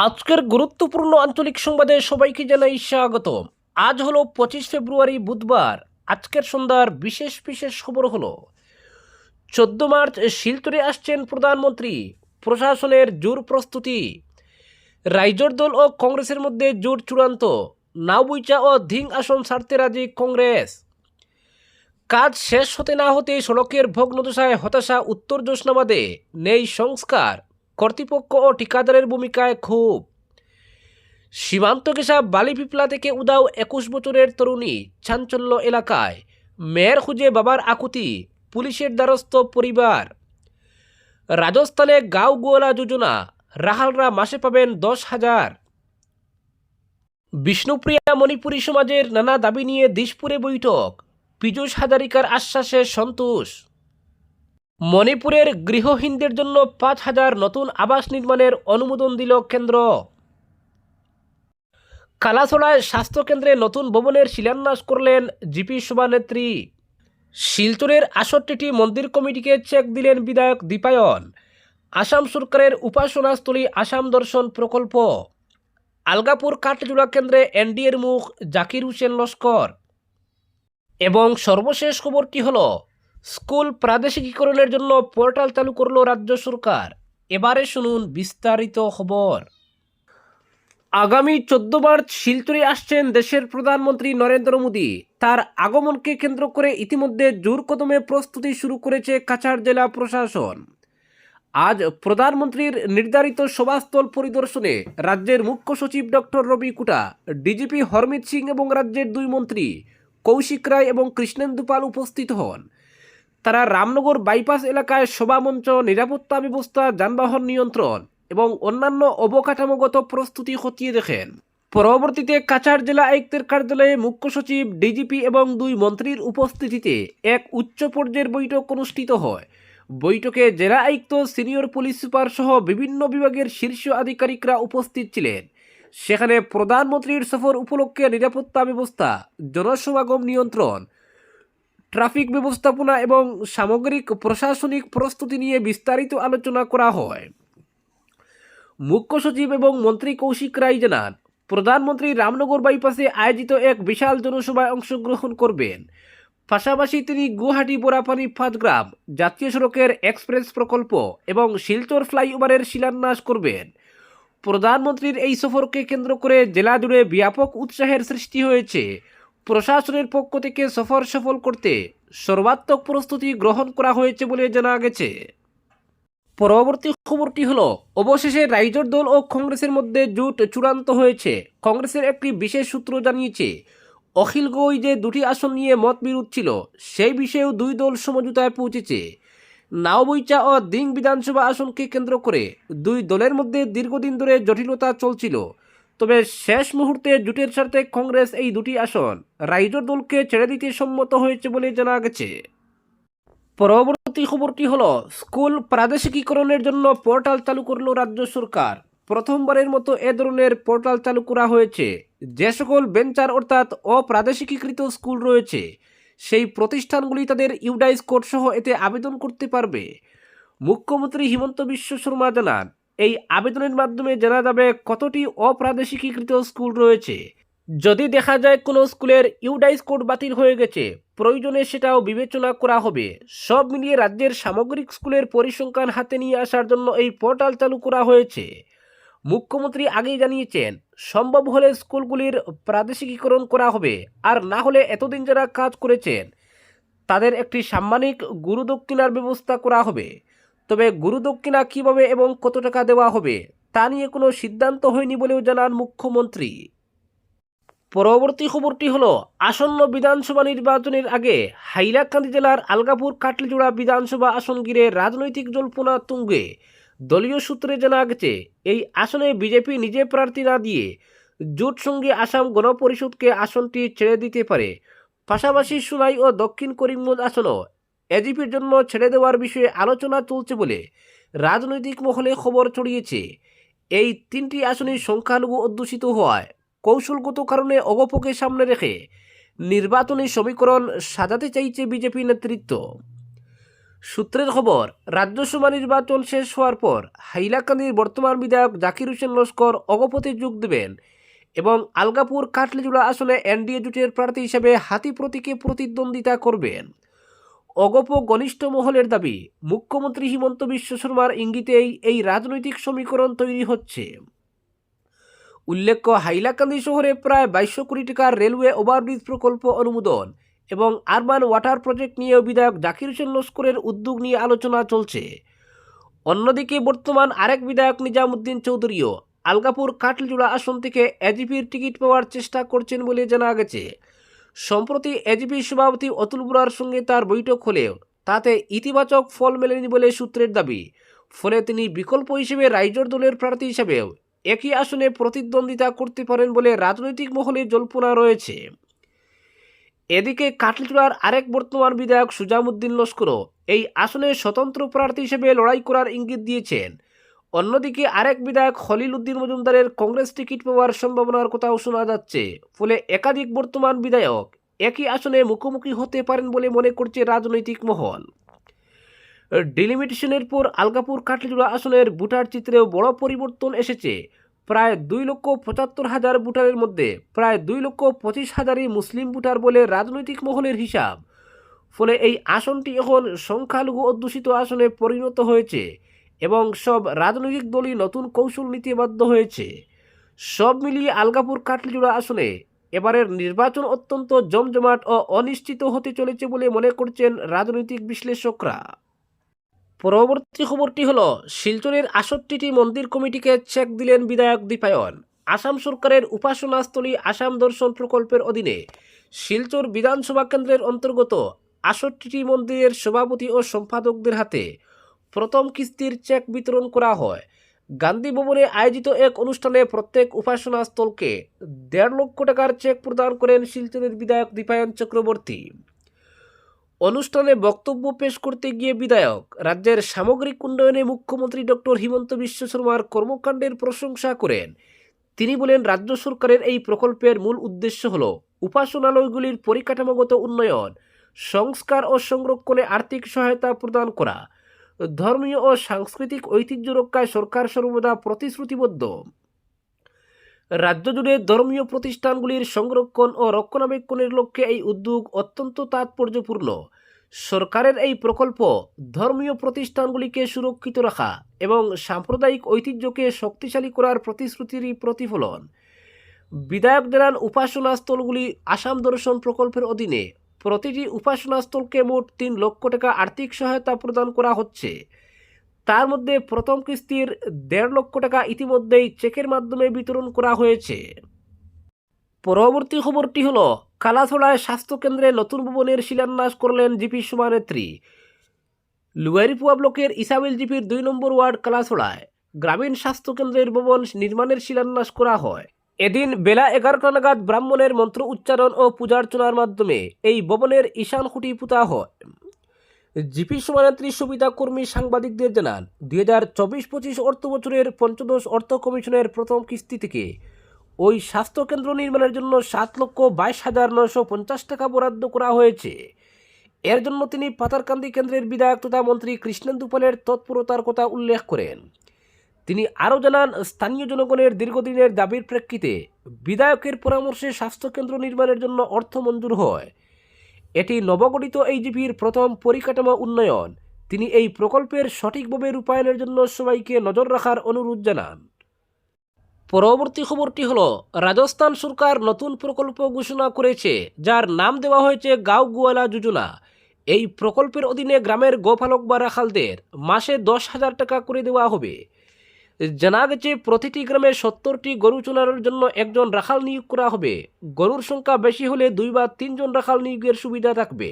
আজকের গুরুত্বপূর্ণ আঞ্চলিক সংবাদে সবাইকে জানাই স্বাগত। আজ হলো 25 ফেব্রুয়ারি বুধবার। আজকের সন্ধ্যার বিশেষ বিশেষ খবর হলো 14 মার্চ শিলচরে আসছেন প্রধানমন্ত্রী, প্রশাসনের জোর প্রস্তুতি, রাইজোর দল ও কংগ্রেসের মধ্যে জোট চূড়ান্ত, নাওবইচা ও ধিং আসন ছাড়তে রাজি কংগ্রেস, কাজ শেষ হতে না হতে সড়কের ভগ্নদশায় হতাশা উত্তর জোসনাবাদে, নেই সংস্কার, কর্তৃপক্ষ ও ঠিকাদারের ভূমিকায় ক্ষোভ, সীমান্ত ঘেঁষা বালি পিপলা থেকে উদাও 21 বছরের তরুণী, চাঞ্চল্য এলাকায়, মেয়ের খুঁজে বাবার আকুতি, পুলিশের দ্বারস্থ পরিবার, রাজস্থানে গাঁও গোয়ালা যোজনা, রাহালরা মাসে পাবেন 10,000, বিষ্ণুপ্রিয়া মণিপুরী সমাজের নানা দাবি নিয়ে দিশপুরে বৈঠক, পীযূষ হাজারিকার আশ্বাসে সন্তোষ, মণিপুরের গৃহহীনদের জন্য 5,000 নতুন আবাস নির্মাণের অনুমোদন দিল কেন্দ্র, কালাছড়ায় স্বাস্থ্যকেন্দ্রে নতুন ভবনের শিলান্যাস করলেন জিপি সভানেত্রী, শিলচরের 68টি মন্দির কমিটিকে চেক দিলেন বিধায়ক দীপায়ন, আসাম সরকারের উপাসনাস্থলী আসাম দর্শন প্রকল্প, আলগাপুর কাঠজোড়া কেন্দ্রে এনডিএর মুখ জাকির হোসেন লস্কর। এবং সর্বশেষ খবরটি হলো স্কুল প্রাদেশিকীকরণের জন্য পোর্টাল চালু করল রাজ্য সরকার। এবারে শুনুন বিস্তারিত খবর। আগামী 14 মার্চ শিলচরে আসছেন দেশের প্রধানমন্ত্রী নরেন্দ্র মোদী। তার আগমনকে কেন্দ্র করে ইতিমধ্যে জোর কদমে প্রস্তুতি শুরু করেছে কাছাড় জেলা প্রশাসন। আজ প্রধানমন্ত্রীর নির্ধারিত সভাস্থল পরিদর্শনে রাজ্যের মুখ্য সচিব ডক্টর রবি কুটা, ডিজিপি হরমিত সিং এবং রাজ্যের 2 মন্ত্রী কৌশিক রায় এবং কৃষ্ণেন্দু পাল উপস্থিত হন। তারা রামনগর বাইপাস এলাকায় সভামঞ্চ, নিরাপত্তা ব্যবস্থা, যানবাহন নিয়ন্ত্রণ এবং অন্যান্য অবকাঠামোগত প্রস্তুতি খতিয়ে দেখেন। পরবর্তীতে কাছাড় জেলা আয়ুক্তের কার্যালয়ে মুখ্য সচিব, ডিজিপি এবং 2 মন্ত্রীর উপস্থিতিতে এক উচ্চ পর্যায়ের বৈঠক অনুষ্ঠিত হয়। বৈঠকে জেলা আয়ুক্ত, সিনিয়র পুলিশ সুপার সহ বিভিন্ন বিভাগের শীর্ষ আধিকারিকরা উপস্থিত ছিলেন। সেখানে প্রধানমন্ত্রীর সফর উপলক্ষে নিরাপত্তা ব্যবস্থা, জনসমাগম নিয়ন্ত্রণ, ট্রাফিক ব্যবস্থাপনা এবং সামগ্রিক প্রশাসনিক প্রস্তুতি নিয়ে বিস্তারিত আলোচনা করা হয়। মুখ্য সচিব এবং মন্ত্রী কৌশিক রায় জানান, প্রধানমন্ত্রী রামনগর বাইপাসে আয়োজিত এক বিশাল জনসভায় অংশগ্রহণ করবেন। পাশাপাশি তিনি গুয়াহাটি বোরাপানি ফাতগ্রাম জাতীয় সড়কের এক্সপ্রেস প্রকল্প এবং শিলচর ফ্লাইওভারের শিলান্যাস করবেন। প্রধানমন্ত্রীর এই সফরকে কেন্দ্র করে জেলা জুড়ে ব্যাপক উৎসাহের সৃষ্টি হয়েছে। প্রশাসনের পক্ষ থেকে সফর সফল করতে সর্বাত্মক প্রস্তুতি গ্রহণ করা হয়েছে বলে জানা গেছে। পরবর্তী খবরটি হলো অবশেষে রাইজোর দল ও কংগ্রেসের মধ্যে জোট চূড়ান্ত হয়েছে। কংগ্রেসের একটি বিশেষ সূত্র জানিয়েছে, অখিল গগৈ যে 2টি আসন নিয়ে মতবিরোধ ছিল, সেই বিষয়েও 2 দল সমঝোতায় পৌঁছেছে। নাওবইচা ও দিং বিধানসভা আসনকে কেন্দ্র করে 2 দলের মধ্যে দীর্ঘদিন ধরে জটিলতা চলছিল। তবে শেষ মুহূর্তে জোটের স্বার্থে কংগ্রেস এই 2টি আসন রাইজোর দলকে ছেড়ে দিতে সম্মত হয়েছে বলে জানা গেছে। পরবর্তী খবরটি হলো স্কুল প্রাদেশিকীকরণের জন্য পোর্টাল চালু করল রাজ্য সরকার। প্রথমবারের মতো এ ধরনের পোর্টাল চালু করা হয়েছে। যে সকল ভেঞ্চার অর্থাৎ অপ্রাদেশিকীকৃত স্কুল রয়েছে, সেই প্রতিষ্ঠানগুলি তাদের ইউডাইস কোড সহ এতে আবেদন করতে পারবে। মুখ্যমন্ত্রী হিমন্ত বিশ্ব শর্মা জানান, এই আবেদনের মাধ্যমে জানা যাবে কতটি অপ্রাদেশিকীকৃত স্কুল রয়েছে। যদি দেখা যায় কোনো স্কুলের ইউডাইস কোড বাতিল হয়ে গেছে, প্রয়োজনে সেটাও বিবেচনা করা হবে। সব মিলিয়ে রাজ্যের সামগ্রিক স্কুলের পরিসংখ্যান হাতে নিয়ে আসার জন্য এই পোর্টাল চালু করা হয়েছে। মুখ্যমন্ত্রী আগেই জানিয়েছেন, সম্ভব হলে স্কুলগুলির প্রাদেশিকীকরণ করা হবে, আর না হলে এতদিন যারা কাজ করেছেন তাদের একটি সাম্মানিক গুরুদক্ষিণার ব্যবস্থা করা হবে। তবে গুরুদক্ষিণা কীভাবে এবং কত টাকা দেওয়া হবে তা নিয়ে কোনো সিদ্ধান্ত হয়নি বলেও জানান মুখ্যমন্ত্রী। পরবর্তী খবরটি হলো আসন্ন বিধানসভা নির্বাচনের আগে হাইলাকান্দি জেলার আলগাপুর কাটলিজোড়া বিধানসভা আসন ঘিরে রাজনৈতিক জল্পনা তুঙ্গে। দলীয় সূত্রে জানা গেছে, এই আসনে বিজেপি নিজে প্রার্থী না দিয়ে জোট সঙ্গে আসাম গণপরিষদকে আসনটি ছেড়ে দিতে পারে। পাশাপাশি সুনাই ও দক্ষিণ করিমগঞ্জ আসনও এজিপির জন্য ছেড়ে দেওয়ার বিষয়ে আলোচনা চলছে বলে রাজনৈতিক মহলে খবর ছড়িয়েছে। এই 3টি আসনই সংখ্যালঘু অধ্যুষিত হওয়ায় কৌশলগত কারণে অগপকে সামনে রেখে নির্বাচনী সমীকরণ সাজাতে চাইছে বিজেপি নেতৃত্ব। সূত্রের খবর, রাজ্যসভা নির্বাচন শেষ হওয়ার পর হাইলাকান্দির বর্তমান বিধায়ক জাকির হোসেন লস্কর অগপথে যোগ দেবেন এবং আলগাপুর কাটলিজোড়া আসনে এনডিএ জোটের প্রার্থী হিসেবে হাতি প্রতীকে প্রতিদ্বন্দ্বিতা করবেন। অগপ ঘনিষ্ঠ মহলের দাবি, মুখ্যমন্ত্রী হিমন্ত বিশ্ব শর্মার ইঙ্গিতেই এই রাজনৈতিক সমীকরণ তৈরি হচ্ছে। উল্লেখ্য, হাইলাকান্দি শহরে প্রায় 2200 কোটি টাকার রেলওয়ে ওভারব্রিজ প্রকল্প অনুমোদন এবং আরবান ওয়াটার প্রজেক্ট নিয়েও বিধায়ক জাকির হোসেন লস্করের উদ্যোগ নিয়ে আলোচনা চলছে। অন্যদিকে বর্তমান আরেক বিধায়ক নিজামুদ্দিন চৌধুরীও আলগাপুর কাটলিজোড়া আসন থেকে এজিপির টিকিট পাওয়ার চেষ্টা করছেন বলে জানা গেছে। সম্প্রতি এজিপি সভাপতি অতুল বোরার সঙ্গে তার বৈঠক হলেও তাতে ইতিবাচক ফল মেলেনি বলে সূত্রের দাবি। ফলে তিনি বিকল্প হিসেবে রাইজোর দলের প্রার্থী হিসেবেও একই আসনে প্রতিদ্বন্দ্বিতা করতে পারেন বলে রাজনৈতিক মহলে জল্পনা রয়েছে। এদিকে কাটলিজোড়ার আরেক বর্তমান বিধায়ক সুজামুদ্দিন লস্করও এই আসনে স্বতন্ত্র প্রার্থী হিসেবে লড়াই করার ইঙ্গিত দিয়েছেন। অন্যদিকে আরেক বিধায়ক খলিল উদ্দিন মজুমদারের কংগ্রেস টিকিট পাওয়ার সম্ভাবনার কথাও শোনা যাচ্ছে। ফলে একাধিক বর্তমান বিধায়ক একই আসনে মুখোমুখি হতে পারেন বলে মনে করছে রাজনৈতিক মহল। ডিলিমিটেশনের পর আলগাপুর কাটলিজোড়া আসনের ভোটার চিত্রেও বড় পরিবর্তন এসেছে। প্রায় 2,75,000 ভোটারের মধ্যে প্রায় 2,25,000ই মুসলিম ভোটার বলে রাজনৈতিক মহলের হিসাব। ফলে এই আসনটি এখন সংখ্যালঘু অধ্যুষিত আসনে পরিণত হয়েছে এবং সব রাজনৈতিক দলই নতুন কৌশল নিতে বাধ্য হয়েছে। সব মিলিয়ে আলগাপুর কাটলিজোড়া আসনে এবারের নির্বাচন অত্যন্ত জমজমাট ও অনিশ্চিত হতে চলেছে বলে মনে করছেন রাজনৈতিক বিশ্লেষকরা। পরবর্তী খবরটি হলো, শিলচরের 68টি মন্দির কমিটিকে চেক দিলেন বিধায়ক দীপায়ন। আসাম সরকারের উপাসনাস্থলী আসাম দর্শন প্রকল্পের অধীনে শিলচর বিধানসভা কেন্দ্রের অন্তর্গত 68টি মন্দিরের সভাপতি ও সম্পাদকদের হাতে প্রথম কিস্তির চেক বিতরণ করা হয়। গান্ধী ভবনে আয়োজিত এক অনুষ্ঠানে প্রত্যেক উপাসনাস্থলকে 1.5 লক্ষ টাকার চেক প্রদান করেন শিলচরের বিধায়ক দীপায়ন চক্রবর্তী। অনুষ্ঠানে বক্তব্য পেশ করতে গিয়ে বিধায়ক রাজ্যের সামগ্রিক উন্নয়নে মুখ্যমন্ত্রী ডক্টর হিমন্ত বিশ্ব শর্মার কর্মকাণ্ডের প্রশংসা করেন। তিনি বলেন, রাজ্য সরকারের এই প্রকল্পের মূল উদ্দেশ্য হল উপাসনালয়গুলির পরিকাঠামোগত উন্নয়ন, সংস্কার ও সংরক্ষণে আর্থিক সহায়তা প্রদান করা। ধর্মীয় ও সাংস্কৃতিক ঐতিহ্য রক্ষায় সরকার সর্বদা প্রতিশ্রুতিবদ্ধ। রাজ্য জুড়ে ধর্মীয় প্রতিষ্ঠানগুলির সংরক্ষণ ও রক্ষণাবেক্ষণের লক্ষ্যে এই উদ্যোগ অত্যন্ত তাৎপর্যপূর্ণ। সরকারের এই প্রকল্প ধর্মীয় প্রতিষ্ঠানগুলিকে সুরক্ষিত রাখা এবং সাম্প্রদায়িক ঐতিহ্যকে শক্তিশালী করার প্রতিশ্রুতিরই প্রতিফলন। বিধায়ক জানান, উপাসনাস্থলগুলি আসাম দর্শন প্রকল্পের অধীনে প্রতিটি উপাসনাস্থলকে মোট 3 লক্ষ টাকা আর্থিক সহায়তা প্রদান করা হচ্ছে। তার মধ্যে প্রথম কিস্তির 1.5 লক্ষ টাকা ইতিমধ্যেই চেকের মাধ্যমে বিতরণ করা হয়েছে। পরবর্তী খবরটি হলো, কালাছড়ায় স্বাস্থ্যকেন্দ্রে নতুন ভবনের শিলান্যাস করলেন জিপি সভানেত্রী। লুয়ারিপুয়া ব্লকের ইসাবিল জিপির 2 নম্বর ওয়ার্ড কালাছড়ায় গ্রামীণ স্বাস্থ্যকেন্দ্রের ভবন নির্মাণের শিলান্যাস করা হয়। এদিন বেলা 11টা নাগাদ ব্রাহ্মণের মন্ত্র উচ্চারণ ও পূজার্চনার মাধ্যমে এই ভবনের ঈশান খুঁটি পোতা হয়। জিপি সভানেত্রী সুবিধা কর্মী সাংবাদিকদের জানান, 2024-25 অর্থ বছরের পঞ্চদশ অর্থ কমিশনের প্রথম কিস্তি থেকে ওই স্বাস্থ্যকেন্দ্র নির্মাণের জন্য 7,22,950 টাকা বরাদ্দ করা হয়েছে। এর জন্য তিনি পাতারকান্দি কেন্দ্রের বিধায়ক তথা মন্ত্রী কৃষ্ণেন্দু পালের তৎপরতার কথা উল্লেখ করেন। তিনি আরও জানান, স্থানীয় জনগণের দীর্ঘদিনের দাবির প্রেক্ষিতে বিধায়কের পরামর্শে স্বাস্থ্যকেন্দ্র নির্মাণের জন্য অর্থ মঞ্জুর হয়। এটি নবগঠিত এই জিপির প্রথম পরিকাঠামো উন্নয়ন। তিনি এই প্রকল্পের সঠিকভাবে রূপায়ণের জন্য সবাইকে নজর রাখার অনুরোধ জানান। পরবর্তী খবরটি হলো, রাজস্থান সরকার নতুন প্রকল্প ঘোষণা করেছে, যার নাম দেওয়া হয়েছে গাঁও গোয়ালা যোজনা। এই প্রকল্পের অধীনে গ্রামের গোপালক বা রাখালদের মাসে 10,000 টাকা করে দেওয়া হবে। জানা গেছে, প্রতিটি গ্রামে 70টি গরু চড়ানোর জন্য একজন রাখাল নিয়োগ করা হবে। গরুর সংখ্যা বেশি হলে 2 বা 3 জন রাখাল নিয়োগের সুবিধা থাকবে।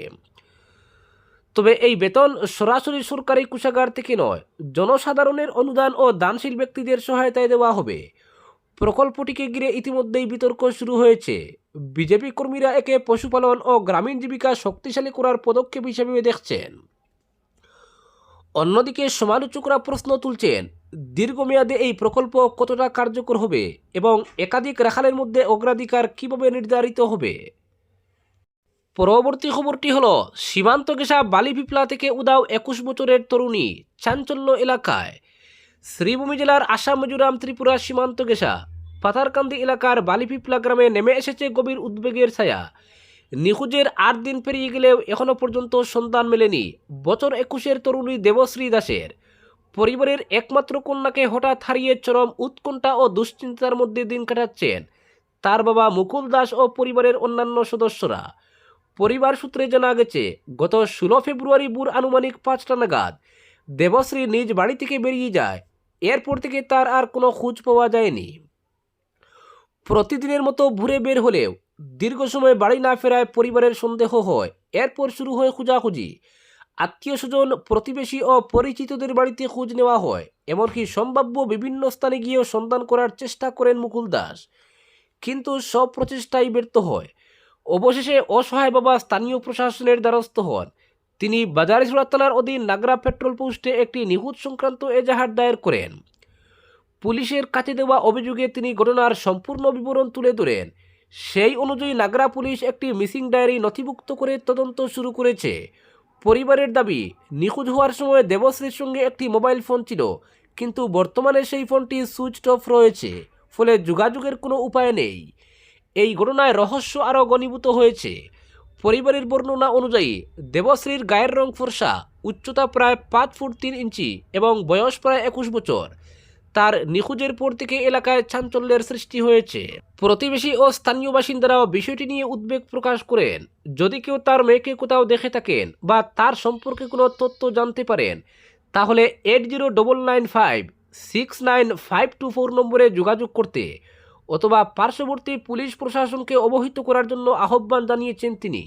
তবে এই বেতন সরাসরি সরকারি কোষাগার থেকে নয়, জনসাধারণের অনুদান ও দানশীল ব্যক্তিদের সহায়তায় দেওয়া হবে। প্রকল্পটিকে ঘিরে ইতিমধ্যেই বিতর্ক শুরু হয়েছে। বিজেপি কর্মীরা একে পশুপালন ও গ্রামীণ জীবিকা শক্তিশালী করার পদক্ষেপ হিসেবে দেখছেন। অন্যদিকে সমালোচকরা প্রশ্ন তুলছেন, দীর্ঘমেয়াদে এই প্রকল্প কতটা কার্যকর হবে এবং একাধিক রাখালের মধ্যে অগ্রাধিকার কিভাবে নির্ধারিত হবে। পরবর্তী খবরটি হলো সীমান্ত ঘেঁষা বালি পিপলা থেকে উদাও 21 বছরের তরুণী, চাঞ্চল্য এলাকায়। শ্রীভূমি জেলার আসাম মিজোরাম ত্রিপুরা সীমান্ত ঘেঁষা পাথারকান্দি এলাকার বালিপিপলা গ্রামে নেমে এসেছে গভীর উদ্বেগের ছায়া। নিখোঁজের 8 দিন পেরিয়ে গেলেও এখনও পর্যন্ত সন্ধান মেলেনি বছর 21-এর তরুণী দেবশ্রী দাসের। পরিবারের একমাত্র কন্যাকে হঠাৎ হারিয়ে চরম উৎকণ্ঠা ও দুশ্চিন্তার মধ্যে দিন কাটাচ্ছেন তার বাবা মুকুল দাস ও পরিবারের অন্যান্য সদস্যরা। পরিবার সূত্রে জানা গেছে, গত 16 ফেব্রুয়ারি ভোর আনুমানিক 5টা নাগাদ দেবশ্রী নিজ বাড়ি থেকে বেরিয়ে যায়। এরপর থেকে তার আর কোনো খোঁজ পাওয়া যায়নি। প্রতিদিনের মতো ভোরে বের হলেও দীর্ঘ সময় বাড়ি না ফেরায় পরিবারের সন্দেহ হয়। এরপর শুরু হয় খোঁজাখুঁজি। আত্মীয় স্বজন, প্রতিবেশী ও পরিচিতদের বাড়িতে খোঁজ নেওয়া হয়। এমনকি সম্ভাব্য বিভিন্ন স্থানে গিয়েও সন্ধান করার চেষ্টা করেন মুকুল দাস, কিন্তু সব প্রচেষ্টাই ব্যর্থ হয়। অবশেষে অসহায় বাবা স্থানীয় প্রশাসনের দ্বারস্থ হন। তিনি বাজারিছড়া থানার অধীন নাগরা পেট্রোল পোস্টে একটি নিখোঁজ সংক্রান্ত এজাহার দায়ের করেন। পুলিশের কাছে দেওয়া অভিযোগে তিনি ঘটনার সম্পূর্ণ বিবরণ তুলে ধরেন। সেই অনুযায়ী নাগরা পুলিশ একটি মিসিং ডায়েরি নথিভুক্ত করে তদন্ত শুরু করেছে। পরিবারের দাবি, নিখোঁজ হওয়ার সময় দেবশ্রীর সঙ্গে একটি মোবাইল ফোন ছিল, কিন্তু বর্তমানে সেই ফোনটি সুইচ অফ রয়েছে, ফলে যোগাযোগের কোনো উপায় নেই। এই ঘটনায় রহস্য আরও ঘনীভূত হয়েছে। পরিবারের বর্ণনা অনুযায়ী দেবশ্রীর গায়ের রং ফর্সা, উচ্চতা প্রায় 5 ফুট 3 ইঞ্চি এবং বয়স প্রায় 21 বছর। তার নিখোঁজের পর থেকে এলাকায় চাঞ্চল্যের সৃষ্টি হয়েছে। প্রতিবেশী ও স্থানীয় বাসিন্দারাও বিষয়টি নিয়ে উদ্বেগ প্রকাশ করেন। যদি কেউ তার মেয়েকে কোথাও দেখে থাকেন বা তার সম্পর্কে কোনো তথ্য জানতে পারেন, তাহলে 8099569524 নম্বরে যোগাযোগ করতে অথবা পার্শ্ববর্তী পুলিশ প্রশাসনকে অবহিত করার জন্য আহ্বান জানিয়েছেন তিনি।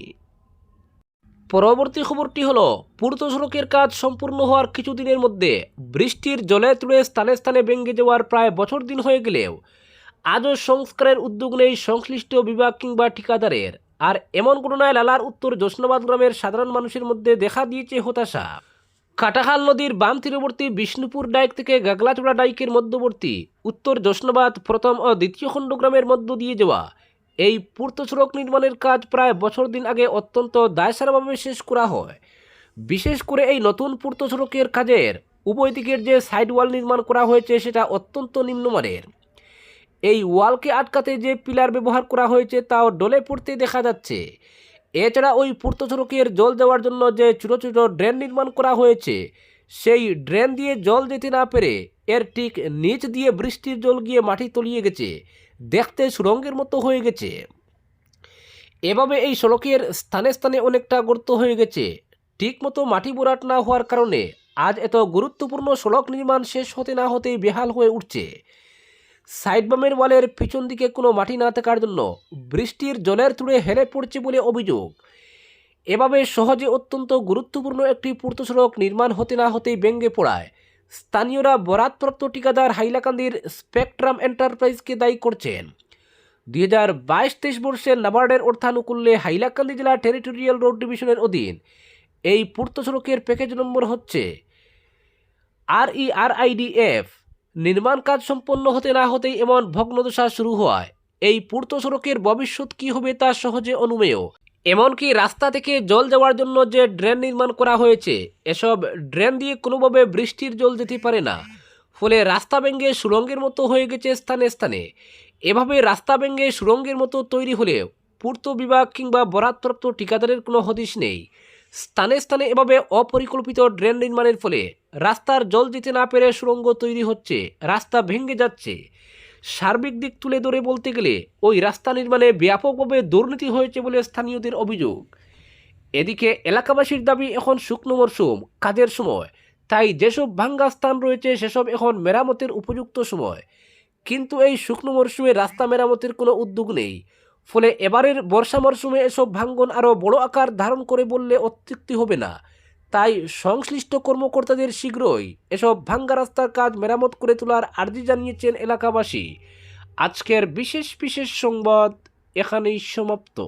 পরবর্তী খবরটি হলো, পূর্ত সড়কের কাজ সম্পূর্ণ হওয়ার কিছুদিনের মধ্যে বৃষ্টির জলে তুলে স্থানে স্থানে ভেঙে যাওয়ার প্রায় বছর দিন হয়ে গেলেও আজও সংস্কারের উদ্যোগ নেই সংশ্লিষ্ট বিভাগ কিংবা ঠিকাদারের। আর এমন ঘটনায় লালার উত্তর জোসনাবাদ গ্রামের সাধারণ মানুষের মধ্যে দেখা দিয়েছে হতাশা। কাটাখাল নদীর বাম তীরবর্তী বিষ্ণুপুর ডাইক থেকে গাগলাচড়া ডাইকের মধ্যবর্তী উত্তর জোসনাবাদ প্রথম ও দ্বিতীয় খণ্ড গ্রামের মধ্য দিয়ে যাওয়া এই পূর্ত সড়ক নির্মাণের কাজ প্রায় বছর দিন আগে অত্যন্ত দায়সারাভাবে শেষ করা হয়। বিশেষ করে এই নতুন পূর্ত সড়কের কাজের উভয় দিকের যে সাইড ওয়াল নির্মাণ করা হয়েছে সেটা অত্যন্ত নিম্নমানের। এই ওয়ালকে আটকাতে যে পিলার ব্যবহার করা হয়েছে তাও ডলে পড়তে দেখা যাচ্ছে। এছাড়া ওই পূর্ত সড়কের জল যাওয়ার জন্য যে ছোটো ছোটো ড্রেন নির্মাণ করা হয়েছে, সেই ড্রেন দিয়ে জল যেতে না পেরে এর ঠিক নিচ দিয়ে বৃষ্টির জল গিয়ে মাটি তলিয়ে গেছে, দেখতে সুড়ঙ্গের মতো হয়ে গেছে। এভাবে এই সড়কের স্থানে স্থানে অনেকটা গর্ত হয়ে গেছে। ঠিকমতো মাটি ভরাট না হওয়ার কারণে আজ এত গুরুত্বপূর্ণ সড়ক নির্মাণ শেষ হতে না হতেই বেহাল হয়ে উঠছে। সাইড বামের ওয়ালের পিছন দিকে কোনো মাটি না থাকার জন্য বৃষ্টির জলের তুড়ে হেলে পড়ছে বলে অভিযোগ। এভাবে সহজে অত্যন্ত গুরুত্বপূর্ণ একটি পূর্ত সড়ক নির্মাণ হতে না হতেই ভেঙে পড়ায় স্থানীয়রা বরাদপ্রাপ্ত ঠিকাদার হাইলাকান্দির স্পেকট্রাম এন্টারপ্রাইজকে দায়ী করছেন। 2022-23 বর্ষের নাবার্ডের অর্থানুকূল্যে হাইলাকান্দি জেলা টেরিটোরিয়াল রোড ডিভিশনের অধীন এই পূর্ত সড়কের প্যাকেজ নম্বর হচ্ছে RERIDF। নির্মাণ কাজ সম্পন্ন হতে না হতেই এমন ভগ্নদশা শুরু হওয়ায় এই পূর্ত সড়কের ভবিষ্যৎ কী হবে তা সহজে অনুমেয়। এমনকি রাস্তা থেকে জল যাওয়ার জন্য যে ড্রেন নির্মাণ করা হয়েছে, এসব ড্রেন দিয়ে কোনোভাবে বৃষ্টির জল যেতে পারে না, ফলে রাস্তা ভেঙে সুড়ঙ্গের মতো হয়ে গেছে স্থানে স্থানে। এভাবে রাস্তা ভেঙে সুড়ঙ্গের মতো তৈরি হলেও পূর্ত বিভাগ কিংবা বরাদপ্রাপ্ত ঠিকাদারের কোনো হদিশ নেই। স্থানে স্থানে এভাবে অপরিকল্পিত ড্রেন নির্মাণের ফলে রাস্তার জল যেতে না পেরে সুড়ঙ্গ তৈরি হচ্ছে, রাস্তা ভেঙে যাচ্ছে। সার্বিক দিক তুলে ধরে বলতে গেলে ওই রাস্তা নির্মাণে ব্যাপকভাবে দুর্নীতি হয়েছে বলে স্থানীয়দের অভিযোগ। এদিকে এলাকাবাসীর দাবি, এখন শুকনো মরশুম, কাজের সময়, তাই যেসব ভাঙ্গা স্থান রয়েছে সেসব এখন মেরামতের উপযুক্ত সময়। কিন্তু এই শুকনো মরশুমে রাস্তা মেরামতের কোনো উদ্যোগ নেই, ফলে এবারের বর্ষা মরশুমে এসব ভাঙ্গন আরও বড় আকার ধারণ করে বললে অত্যুক্তি হবে না। তাই সংশ্লিষ্ট কর্মকর্তাদের শীঘ্রই এসব ভাঙ্গা রাস্তার কাজ মেরামত করে তোলার আর্জি জানিয়েছেন এলাকাবাসী। আজকের বিশেষ সংবাদ এখানেই সমাপ্ত।